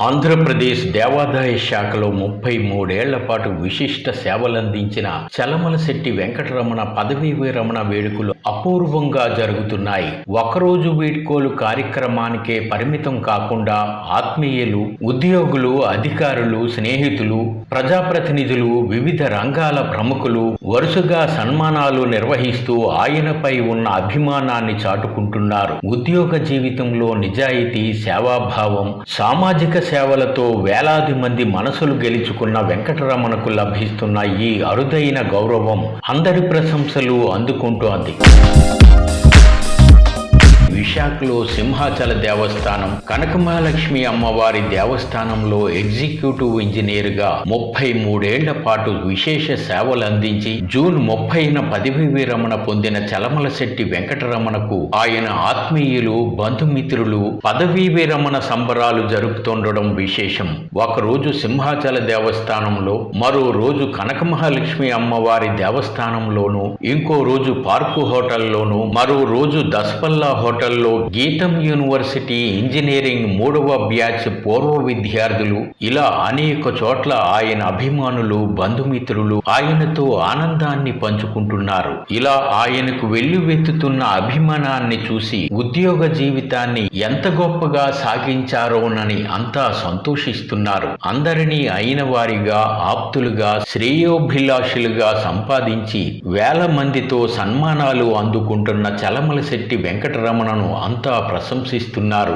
ఆంధ్రప్రదేశ్ దేవాదాయ శాఖలో 33 ఏళ్ల పాటు విశిష్ట సేవలందించిన చలమలశెట్టి వెంకటరమణ పదవీ విరమణ వేడుకలు అపూర్వంగా జరుగుతున్నాయి. ఒకరోజు వీడ్కోలు కార్యక్రమానికే పరిమితం కాకుండా ఆత్మీయులు, ఉద్యోగులు, అధికారులు, స్నేహితులు, ప్రజాప్రతినిధులు, వివిధ రంగాల ప్రముఖులు వరుసగా సన్మానాలు నిర్వహిస్తూ ఆయనపై ఉన్న అభిమానాన్ని చాటుకుంటున్నారు. ఉద్యోగ జీవితంలో నిజాయితీ, సేవాభావం, సామాజిక సేవలతో వేలాది మంది మనసులు గెలుచుకున్న వెంకటరమణకు లభిస్తున్న ఈ అరుదైన గౌరవం అందరి ప్రశంసలు అందుకుంటోంది. విశాఖలో సింహాచల దేవస్థానం, కనకమహాలక్ష్మి అమ్మవారి దేవస్థానంలో ఎగ్జిక్యూటివ్ ఇంజనీర్గా 33 ఏళ్ల పాటు విశేష సేవలు అందించి జూన్ 30న పదవీ విరమణ పొందిన చలమలశెట్టి వెంకటరమణకు ఆయన ఆత్మీయులు, బంధుమిత్రులు పదవీ విరమణ సంబరాలు జరుపుతుండడం విశేషం. ఒకరోజు సింహాచల దేవస్థానంలో, మరో రోజు కనకమహాలక్ష్మి అమ్మవారి దేవస్థానంలోను, ఇంకో రోజు పార్కు హోటల్లోను, మరో రోజు దస్పల్లా హోటల్లో గీతం యూనివర్సిటీ ఇంజనీరింగ్ 3వ బ్యాచ్ పూర్వ విద్యార్థులు, ఇలా అనేక చోట్ల ఆయన అభిమానులు, బంధుమిత్రులు ఆయనతో ఆనందాన్ని పంచుకుంటున్నారు. ఇలా ఆయనకు వెల్లువెత్తుతున్న అభిమానాన్ని చూసి ఉద్యోగ జీవితాన్ని ఎంత గొప్పగా సాగించారోనని అంతా సంతోషిస్తున్నారు. అందరినీ అయిన వారిగా, ఆప్తులుగా, శ్రేయోభిలాషులుగా సంపాదించి వేల మందితో సన్మానాలు అందుకుంటున్న చలమలశెట్టి వెంకటరమణను అంతా ప్రశంసిస్తున్నారు.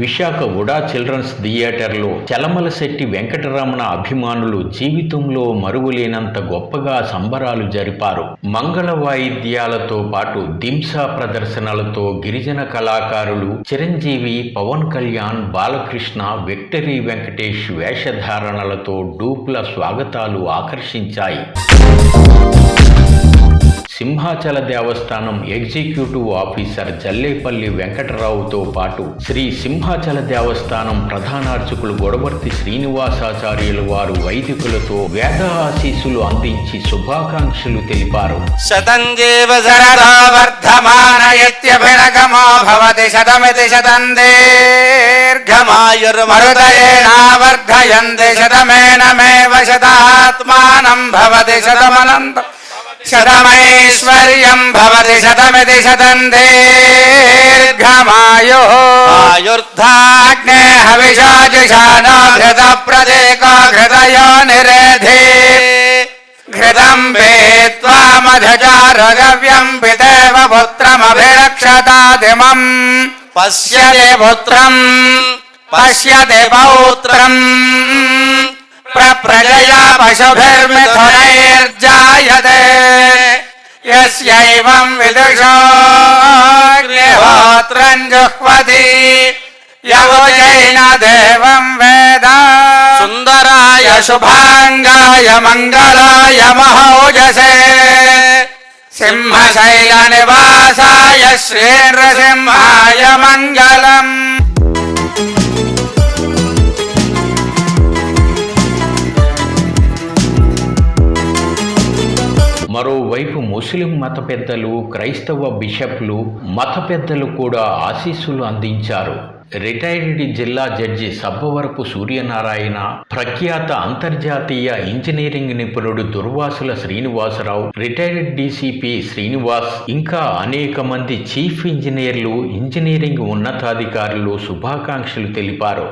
విశాఖ ఉడా చిల్డ్రన్స్ థియేటర్లో చలమలశెట్టి వెంకటరమణ అభిమానులు జీవితంలో మరువలేనంత గొప్పగా సంబరాలు జరిపారు. మంగళ వాయిద్యాలతో పాటు దింసా ప్రదర్శనలతో గిరిజన కళాకారులు చిరంజీవి, పవన్ కళ్యాణ్, బాలకృష్ణ, విక్టరీ వెంకటేష్ వేషధారణలతో డూప్ల స్వాగతాలు ఆకర్షించాయి. సింహాచల దేవస్థానం ఎగ్జిక్యూటివ్ ఆఫీసర్ జల్లేపల్లి వెంకటరావుతో పాటు శ్రీ సింహాచల దేవస్థానం ప్రధానార్చకులు గొడవర్తి శ్రీనివాసాచార్యులు వారు వైదికులతో వేద ఆశీస్సులు అందించి శుభాకాంక్షలు తెలిపారు. శతంజీవ శరదా వర్ధమానయత్యభినగమో భవతి శతమితి శతందీర్ఘమాయుర్మరుదయేనావర్ధయంతి శతమేనమేవ శతాత్మానం భవతి శతమనంతం శతమైశ్వర్యం భవతి శతమితి శతందీర్ఘమాయుః ఆయుర్ధాగ్నే హవిషాజిషానో ఘృత ప్రదేకో ఘృతయో నిరేధి ఘృతం వేత్వా మధుచారుగవ్యం పితేవ పుత్రమభిరక్షతాదిమం పశ్యతి పుత్రం పశ్యతి పౌత్రం ప్రజయా పశుభిర్మిథునైర్జాయతే యస్యైవం విదుషోగ్నిహోత్రం జుహ్వతి యవజైన దేవం వేద సుందరాయ శుభాంగాయ మంగళాయ మహౌజసే సింహశైల నివాసాయ శ్రీనృసింహాయ మంగళం. మరోవైపు ముస్లిం మత పెద్దలు, క్రైస్తవ బిషప్లు, మత పెద్దలు కూడా ఆశీస్సులు అందించారు. రిటైర్డ్ జిల్లా జడ్జి సబ్బవరపు సూర్యనారాయణ, ప్రఖ్యాత అంతర్జాతీయ ఇంజనీరింగ్ నిపుణుడు దుర్వాసుల శ్రీనివాసరావు, రిటైర్డ్ డీసీపీ శ్రీనివాస్, ఇంకా అనేక మంది చీఫ్ ఇంజనీర్లు, ఇంజనీరింగ్ ఉన్నతాధికారులు శుభాకాంక్షలు తెలిపారు.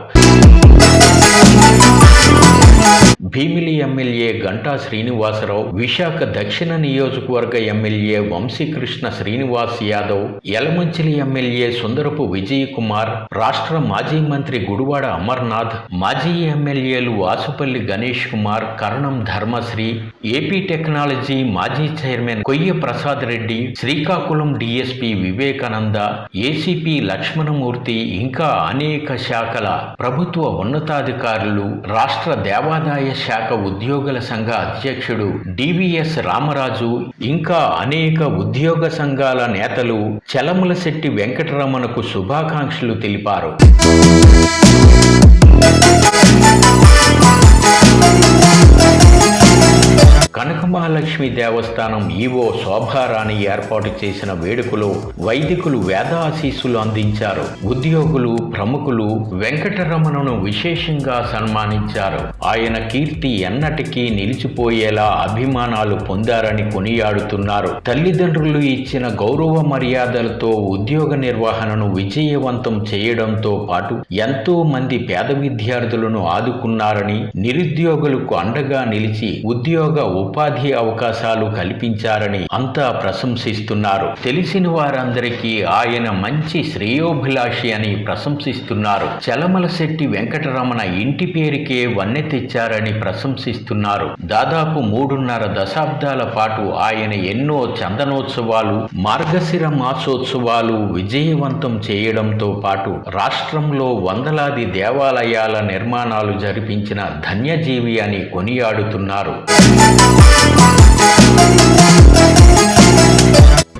భీమిలి ఎమ్మెల్యే గంటా శ్రీనివాసరావు, విశాఖ దక్షిణ నియోజకవర్గ ఎమ్మెల్యే వంశీకృష్ణ శ్రీనివాస్ యాదవ్, యలమంచిలి ఎమ్మెల్యే సుందరపు విజయ్ కుమార్, రాష్ట్ర మాజీ మంత్రి గుడివాడ అమర్నాథ్, మాజీ ఎమ్మెల్యేలు వాసుపల్లి గణేష్ కుమార్, కరణం ధర్మశ్రీ, ఏపీ టెక్నాలజీ మాజీ చైర్మన్ కొయ్య ప్రసాద్ రెడ్డి, శ్రీకాకుళం డీఎస్పీ వివేకానంద, ఏసీపీ లక్ష్మణమూర్తి, ఇంకా అనేక శాఖల ప్రభుత్వ ఉన్నతాధికారులు, రాష్ట్ర దేవాదాయ శాఖ ఉద్యోగుల సంఘ అధ్యక్షుడు డివిఎస్ రామరాజు, ఇంకా అనేక ఉద్యోగ సంఘాల నేతలు చలమలశెట్టి వెంకటరమణకు శుభాకాంక్షలు తెలిపారు. కనకమహాలక్ష్మి దేవస్థానం ఈవో శోభారాణి ఏర్పాటు చేసిన వేడుకలో వైదికులు వేద ఆశీస్సులు అందించారు. ఉద్యోగులు, ప్రముఖులు వెంకటరమణను విశేషంగా సన్మానించారు. ఆయన కీర్తి ఎన్నటికీ నిలిచిపోయేలా అభిమానాలు పొందారని కొనియాడుతున్నారు. తల్లిదండ్రులు ఇచ్చిన గౌరవ మర్యాదలతో ఉద్యోగ నిర్వహణను విజయవంతం చేయడంతో పాటు ఎంతో మంది పేద విద్యార్థులను ఆదుకున్నారని, నిరుద్యోగులకు అండగా నిలిచి ఉద్యోగ ఉపాధి అవకాశాలు కల్పించారని అంతా ప్రశంసిస్తున్నారు. తెలిసిన వారందరికీ ఆయన మంచి శ్రేయోభిలాషి అని ప్రశంసిస్తున్నారు. చలమలశెట్టి వెంకటరమణ ఇంటి పేరుకే వన్నె తెచ్చారని ప్రశంసిస్తున్నారు. దాదాపు 3.5 దశాబ్దాల పాటు ఆయన ఎన్నో చందనోత్సవాలు, మార్గశిర మాసోత్సవాలు విజయవంతం చేయడంతో పాటు రాష్ట్రంలో వందలాది దేవాలయాల నిర్మాణాలు జరిపించిన ధన్యజీవి అని కొనియాడుతున్నారు.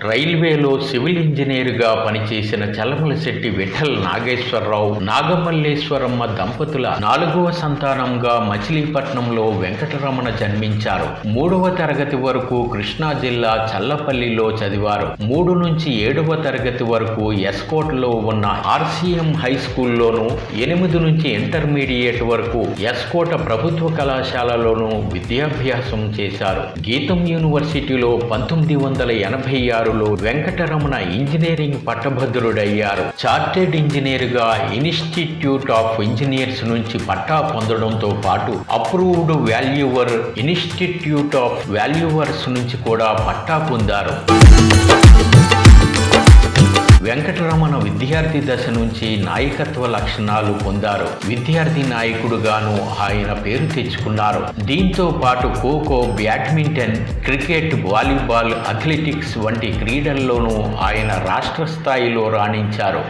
రైల్వేలో సివిల్ ఇంజనీరుగా పనిచేసిన చలమలశెట్టి విఠల్ నాగేశ్వరరావు, నాగమల్లేశ్వరమ్మ దంపతుల 4వ సంతానంగా మచిలీపట్నంలో వెంకటరమణ జన్మించారు. 3వ తరగతి వరకు కృష్ణా జిల్లా చల్లపల్లిలో చదివారు. 3 నుంచి 7వ తరగతి వరకు ఎస్కోట్లో ఉన్న ఆర్సీఎం హై స్కూల్లోనూ, 8 నుంచి ఇంటర్మీడియట్ వరకు ఎస్కోట ప్రభుత్వ కళాశాలలోనూ విద్యాభ్యాసం చేశారు. గీతం యూనివర్సిటీలో 1986 వెంకటరమణ ఇంజనీరింగ్ పట్టభద్రుడయ్యారు. చార్టెడ్ ఇంజనీర్గా ఇన్స్టిట్యూట్ ఆఫ్ ఇంజనీర్స్ నుంచి పట్టా పొందడంతో పాటు అప్రూవ్డ్ వాల్యూవర్ ఇన్స్టిట్యూట్ ఆఫ్ వాల్యూవర్స్ నుంచి కూడా పట్టా పొందారు. వెంకటరమణ విద్యార్థి దశ నుంచి నాయకత్వ లక్షణాలు పొందారు. విద్యార్థి నాయకుడుగాను ఆయన పేరు తెచ్చుకున్నారు. దీంతో పాటు kho kho, badminton, cricket, volleyball, athletics వంటి క్రీడల్లోనూ ఆయన రాష్ట్ర స్థాయిలో రాణించారు.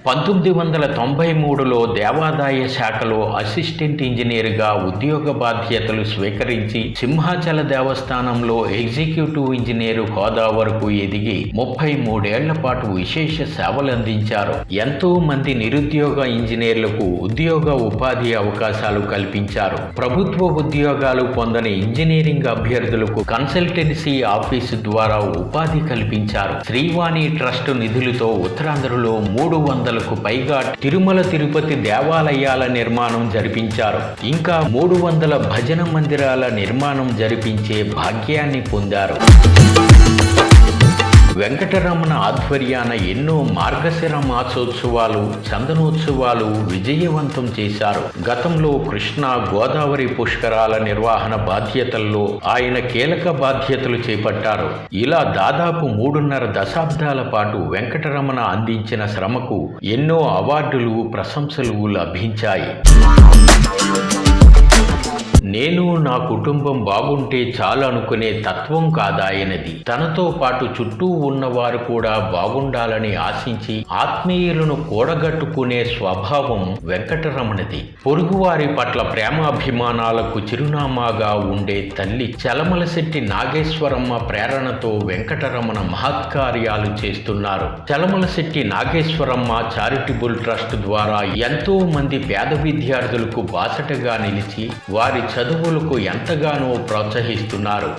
1993లో దేవాదాయ శాఖలో అసిస్టెంట్ ఇంజనీర్గా ఉద్యోగ బాధ్యతలు స్వీకరించి సింహాచల దేవస్థానంలో ఎగ్జిక్యూటివ్ ఇంజనీరు హోదా వరకు ఎదిగి 33 ఏళ్ల పాటు విశేష సేవలందించారు. ఎంతో మంది నిరుద్యోగ ఇంజనీర్లకు ఉద్యోగ ఉపాధి అవకాశాలు కల్పించారు. ప్రభుత్వ ఉద్యోగాలు పొందని ఇంజనీరింగ్ అభ్యర్థులకు కన్సల్టెన్సీ ఆఫీసు ద్వారా ఉపాధి కల్పించారు. శ్రీవాణి ట్రస్ట్ నిధులతో ఉత్తరాంధ్రలో 300కు పైగా తిరుమల తిరుపతి దేవాలయాల నిర్మాణం జరిపించారు. ఇంకా 300 భజన మందిరాల నిర్మాణం జరిపించే భాగ్యాన్ని పొందారు. వెంకటరమణ ఆధ్వర్యాన ఎన్నో మార్గశిర మాసోత్సవాలు, చందనోత్సవాలు విజయవంతం చేశారు. గతంలో కృష్ణా, గోదావరి పుష్కరాల నిర్వహణ బాధ్యతల్లో ఆయన కీలక బాధ్యతలు చేపట్టారు. ఇలా దాదాపు 3.5 దశాబ్దాల పాటు వెంకటరమణ అందించిన శ్రమకు ఎన్నో అవార్డులు, ప్రశంసలు లభించాయి. నేను నా కుటుంబం బాగుంటే చాలు అనుకునే తత్వం కాదాయనది. తనతో పాటు చుట్టూ ఉన్నవారు కూడా బాగుండాలని ఆశించి ఆత్మీయులను కూడగట్టుకునే స్వభావం వెంకటరమణది. పొరుగువారి పట్ల ప్రేమాభిమానాలకు చిరునామాగా ఉండే తల్లి చలమలశెట్టి నాగేశ్వరమ్మ ప్రేరణతో వెంకటరమణ మహత్కార్యాలు చేస్తున్నారు. చలమలశెట్టి నాగేశ్వరమ్మ చారిటబుల్ ట్రస్ట్ ద్వారా ఎంతో మంది పేద విద్యార్థులకు బాసటగా నిలిచి వారి చదువులకు ఎంతగానో ప్రోత్సహిస్తున్నారు.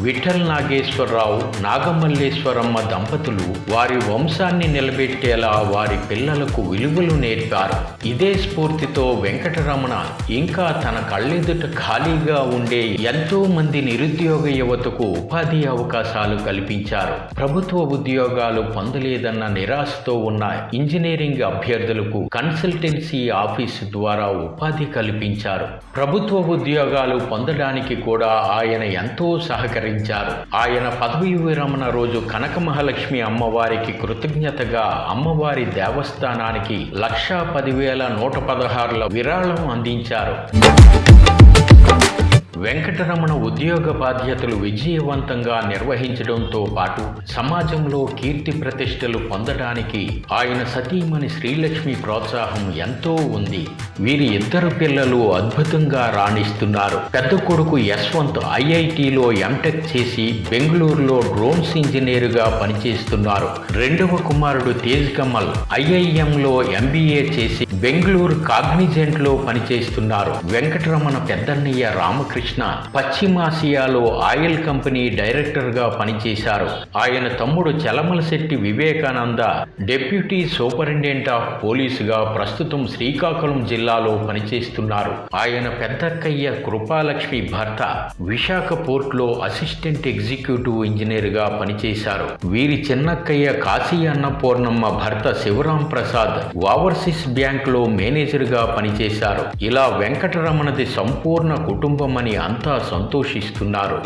విఠల్ నాగేశ్వరరావు, నాగమల్లేశ్వరమ్మ దంపతులు వారి వంశాన్ని నిలబెట్టేలా వారి పిల్లలకు విలువలు నేర్పారు. ఇదే స్ఫూర్తితో వెంకటరమణ ఇంకా తన కళ్ళెదుట ఖాళీగా ఉండే ఎంతో మంది నిరుద్యోగ యువతకు ఉపాధి అవకాశాలు కల్పించారు. ప్రభుత్వ ఉద్యోగాలు పొందలేదన్న నిరాశతో ఉన్న ఇంజనీరింగ్ అభ్యర్థులకు కన్సల్టెన్సీ ఆఫీసు ద్వారా ఉపాధి కల్పించారు. ప్రభుత్వ ఉద్యోగాలు పొందడానికి కూడా ఆయన ఎంతో సహకరించారు. ఆయన పదవీ విరమణ రోజు కనకమహాలక్ష్మి అమ్మవారికి కృతజ్ఞతగా అమ్మవారి దేవస్థానానికి 1,10,116 విరాళం అందించారు. వెంకటరమణ ఉద్యోగ బాధ్యతలు విజయవంతంగా నిర్వహించడంతో పాటు సమాజంలో కీర్తి ప్రతిష్టలు పొందడానికి ఆయన సతీమణి శ్రీలక్ష్మి ప్రోత్సాహం ఎంతో ఉంది. వీరి ఇద్దరు పిల్లలు అద్భుతంగా రాణిస్తున్నారు. పెద్ద కొడుకు యశ్వంత్ ఐఐటిలో ఎంటెక్ చేసి బెంగళూరులో డ్రోన్స్ ఇంజనీరుగా పనిచేస్తున్నారు. రెండవ కుమారుడు తేజ్ కమల్ ఐఐఎంలో ఎంబీఏ చేసి బెంగళూరు కాగ్నిజెంట్లో పనిచేస్తున్నారు. వెంకటరమణ పెద్దన్నయ్య రామకృష్ణ పశ్చిమాసియాలో ఆయిల్ కంపెనీ డైరెక్టర్గా పనిచేశారు. ఆయన తమ్ముడు Chalamalasetti Vivekananda deputy superintendent of పోలీసుగా ప్రస్తుతం శ్రీకాకుళం జిల్లాలో పనిచేస్తున్నారు. ఆయన పెద్దక్కయ్య కృపాలక్ష్మి భర్త విశాఖ పోర్ట్లో అసిస్టెంట్ ఎగ్జిక్యూటివ్ ఇంజనీర్గా పనిచేశారు. వీరి చిన్నక్కయ్య కాశీ అన్నపూర్ణమ్మ భర్త శివరాం ప్రసాద్ ఓవర్సీస్ బ్యాంకులో మేనేజర్గా పనిచేశారు. ఇలా వెంకటరమణది సంపూర్ణ కుటుంబం అని అంతా సంతోషిస్తున్నారు.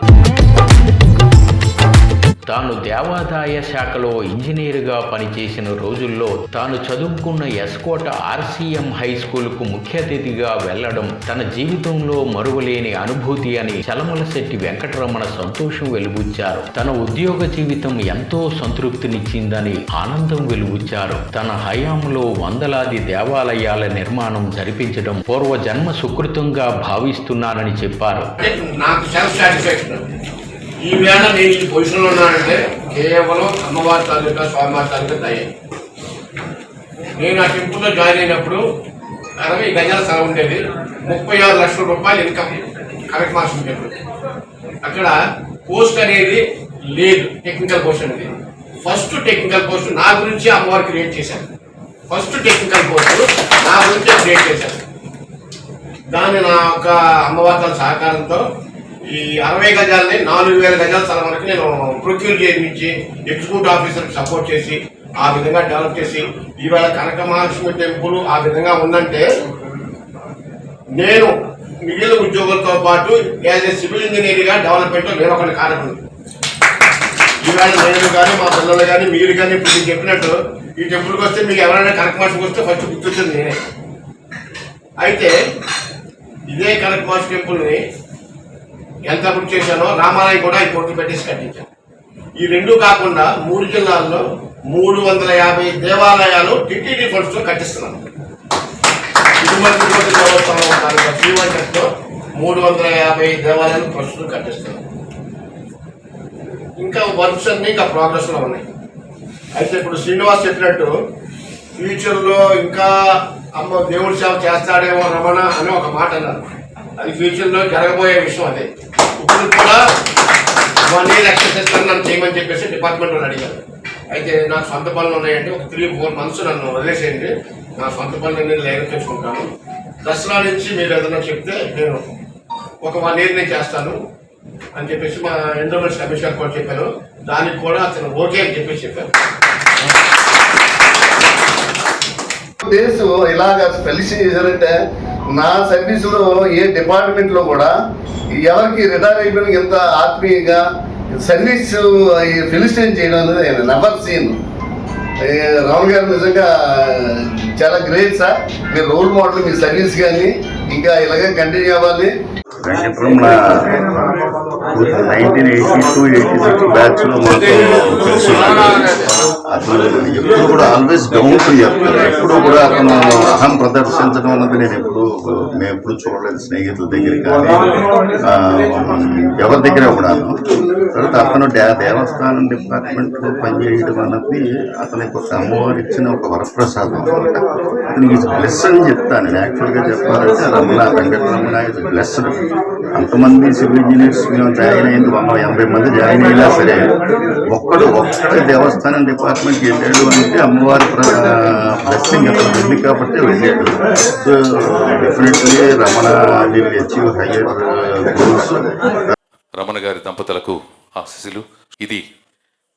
తాను దేవాదాయ శాఖలో ఇంజనీరుగా పనిచేసిన రోజుల్లో తాను చదువుకున్న ఎస్కోట ఆర్సీఎం హై స్కూల్కు ముఖ్య అతిథిగా వెళ్లడం తన జీవితంలో మరువలేని అనుభూతి అని చలమలశెట్టి వెంకటరమణ సంతోషం వెలుబుచ్చారు. తన ఉద్యోగ జీవితం ఎంతో సంతృప్తినిచ్చిందని ఆనందం వెలుబుచ్చారు. తన హయాంలో వందలాది దేవాలయాల నిర్మాణం జరిపించడం పూర్వజన్మ సుకృతంగా భావిస్తున్నానని చెప్పారు. ఈ వేళ నేను ఈ పొజిషన్లో ఉన్నానంటే కేవలం అమ్మవారి తాలూకా స్వామివారి తాలూకా దయ. నేను ఆ టెంపుల్లో జాయిన్ అయినప్పుడు 60 గజాల స్థలం ఉండేది. 36 లక్షల రూపాయలు ఇన్కమ్ కరెక్ట్ మార్క్స్ టెంపుల్. అక్కడ పోస్ట్ అనేది లేదు, టెక్నికల్ పోస్ట్ అనేది. ఫస్ట్ టెక్నికల్ పోస్ట్ నా గురించి అమ్మవారు క్రియేట్ చేశాను. ఫస్ట్ టెక్నికల్ పోస్ట్ నా గురించి క్రియేట్ చేశాను. దాన్ని నా యొక్క అమ్మవారి సహకారంతో ఈ 60 గజాలని 4000 గజాల స్థలం వరకు నేను ప్రొక్యూర్ చేయించి ఎగ్జిక్యూటివ్ ఆఫీసర్కి సపోర్ట్ చేసి ఆ విధంగా డెవలప్ చేసి ఈవేళ కనక మహాలక్ష్మి టెంపుల్ ఆ విధంగా ఉందంటే నేను మిగిలిన ఉద్యోగులతో పాటు యాజ్ ఏ సివిల్ ఇంజనీర్గా డెవలప్మెంట్లో నేను ఒకటి కారణం. ఈవేళ నేను కానీ మా పిల్లలు కానీ మీరు కానీ ఇప్పుడు చెప్పినట్టు ఈ టెంపుల్కి వస్తే మీకు ఎవరైనా కనక మహాలక్ష్మికి వస్తే ఫస్ట్ గుర్తొచ్చింది నేనే. అయితే ఇదే కనక మహాలక్ష్మి టెంపుల్ని ఎంత అభివృద్ధి చేశానో రామాలయం కూడా 5 కోట్లు పెట్టేసి కట్టించాను. ఈ రెండు కాకుండా 3 జిల్లాల్లో 350 దేవాలయాలు టిటిడి ఫండ్స్ తో కట్టిస్తున్నాను. తిరుమల తిరుపతి దేవస్థానం శ్రీవంటతో 350 దేవాలయాలు ఫండ్స్ కట్టిస్తున్నాను. ఇంకా వర్క్స్ అన్ని ఇంకా ప్రోగ్రెస్ లో ఉన్నాయి. అయితే ఇప్పుడు శ్రీనివాస్ చెప్పినట్టు ఫ్యూచర్ లో ఇంకా అమ్మ దేవుడి సేవ చేస్తాడేమో రమణ అని ఒక మాట అన్నారు. అది ఫ్యూచర్ లో జరగబోయే విషయం. అదే ఇప్పుడు కూడా 1 year ఎక్సర్సైజ్ నన్ను చేయమని చెప్పేసి డిపార్ట్మెంట్ వాళ్ళు అడిగారు. అయితే నాకు సొంత పనులు ఉన్నాయంటే ఒక 3-4 months నన్ను వదిలేసేయండి, నా సొంత పనులు నేను తెచ్చుకుంటాను. దసరా నుంచి మీరు ఏదైనా చెప్తే నేను ఒక 1 year నేను చేస్తాను అని చెప్పేసి మా ఎండోమెంట్స్ కమిషనర్ కూడా చెప్పారు. దానికి కూడా అతను ఓకే అని చెప్పేసి చెప్పారు. దేశం ఇలాగ స్పెలిష్ చేశారంటే నా సర్వీసులో ఏ డిపార్ట్మెంట్లో కూడా ఎవరికి రిటైర్ అయిపోయిన ఎంత ఆత్మీయంగా సర్వీస్ ఫెలిసిటేట్ చేయడం అనేది ఆయన నెవర్ సీన్. రామ్ గారు నిజంగా చాలా గ్రేట్ సార్. మీరు రోల్ మోడల్, మీ సర్వీస్ కానీ ఇంకా ఇలాగే కంటిన్యూ అవ్వాలి. వెంకటరమణ 1982-86 బ్యాచ్ లో మాకు తెలుసు. అతను ఎప్పుడు కూడా ఆల్వేస్ డౌన్ టు ఎర్త్. ఎప్పుడు కూడా అతను అహం ప్రదర్శించడం అన్నది మేము ఎప్పుడు చూడలేదు. స్నేహితుల దగ్గర కానీ ఎవరి దగ్గర కూడాను. తర్వాత అతను దేవస్థానం డిపార్ట్మెంట్ లో పనిచేయడం అన్నది అతనికి ఒక అమ్మవారు ఇచ్చిన ఒక వరప్రసాదం. అతనికి ఈజ్ బ్లెస్ అని చెప్తాను నేను. యాక్చువల్గా చెప్పాలంటే వెంకటరమణ ఈజ్ బ్లెస్డ్. అంతమంది సివిల్ ఇంజనీర్స్ మేము జాయిన్ అయింది 180 మంది జాయిన్ అయినా సరే ఒక్క దేవస్థానం డిపార్ట్మెంట్కి వెళ్ళాడు అంటే అమ్మవారి బ్లెస్సింగ్ అతను ఉంది కాబట్టి వెళ్ళాడు. So definitely Ramana will achieve higher goals. Ramana గారి దంపతులకు ఆశీస్సులు. ఇది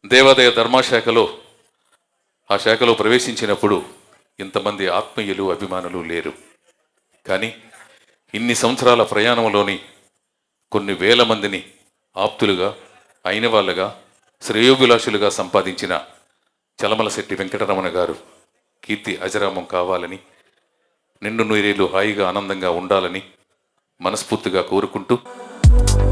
దేవాదాయ ధర్మశాఖలో ఆ శాఖలో ప్రవేశించినప్పుడు ఇంతమంది ఆత్మీయులు అభిమానులు లేరు. కానీ ఇన్ని సంవత్సరాల ప్రయాణంలోని కొన్ని వేల మందిని ఆప్తులుగా అయిన వాళ్ళగా శ్రేయోభిలాషులుగా సంపాదించిన చలమలశెట్టి వెంకటరమణ గారు కీర్తి అజరామం కావాలని, నిండు నూరేళ్లు హాయిగా ఆనందంగా ఉండాలని మనస్ఫూర్తిగా కోరుకుంటూ Thank